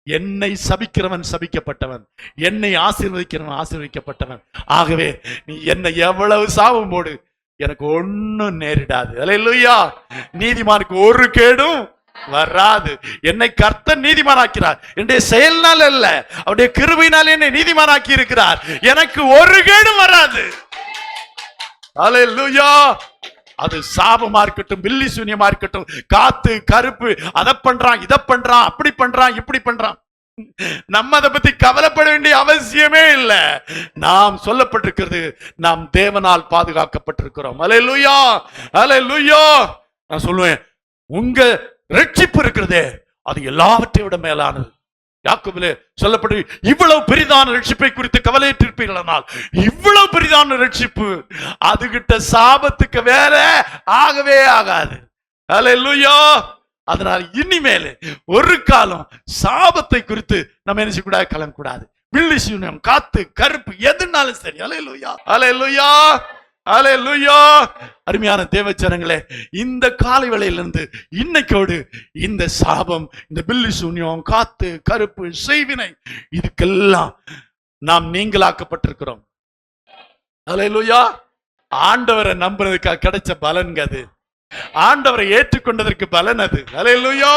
என்னை சபிக்கிறவன் சபிக்கப்பட்டவன், என்னை ஆசீர்வதிக்கிறவன் ஆசீர்வதிக்கப்பட்டவன். ஆகவே நீ என்னை எவ்வளவு சாபம் போடு, எனக்கு ஒண்ணும் நேரிடாது. அல்லேலூயா. நீதிமானுக்கு ஒரு கேடும் வராது. என்னை கர்த்தர் நீதிமானாக்கிறார். என்னுடைய செயல்னால் அல்ல, அவருடைய கிருபையினால் என்னை நீதிமானாக்கி இருக்கிறார். எனக்கு ஒரு கேடும் வராது. அல்லேலூயா. அது சாபமா இருக்கட்டும், பில்லி சூன்யமா இருக்கட்டும், காத்து கருப்பு, அதை பண்றான், இதை பண்றான், அப்படி பண்றான், இப்படி பண்றான், நம்ம அதை பத்தி கவலைப்பட வேண்டிய அவசியமே இல்லை. நாம் சொல்லப்பட்டிருக்கிறது, நாம் தேவனால் பாதுகாக்கப்பட்டிருக்கிறோம். அல்லேலூயா, அல்லேலூயா. நான் சொல்லுவேன், உங்க ரட்சிப்பு இருக்கிறதே அது எல்லாவற்றை விட மேலானது. யாக்கோபிலே சொல்லப்பட்டு, இவ்வளவு பெரிதான ரட்சிப்பை குறித்து கவலையற்றிருப்பீர்களானால், இவ்வளவு பெரிதான ரட்சிப்பு அதுகிட்ட சாபத்துக்கு வேற ஆகவே ஆகாது. அல்லேலூயா. அதனால் இனிமேல் ஒரு காலம் சாபத்தை குறித்து நம்ம என்ன செய்யக்கூடாது, கலங்கக்கூடாது. பில்லி சூன்யம், காத்து கருப்பு, எதுனாலும் சரி. அல்லேலூயா, அல்லேலூயா, அல்லேலூயா. அருமையான தேவச்சனங்களே, இந்த காலை வேளையிலிருந்து இன்னைக்கோடு இந்த சாபம், இந்த பில்லி சூன்யம், காத்து கருப்பு, செய்வினை, இதுக்கெல்லாம் நாம் நீங்களாக்கப்பட்டிருக்கிறோம். அல்லேலூயா. ஆண்டவரை நம்புறதுக்காக கிடைச்ச பலன் அது, ஆண்டவரை ஏற்றுக்கொண்டதற்கு பலன் அது. அல்லேலூயா.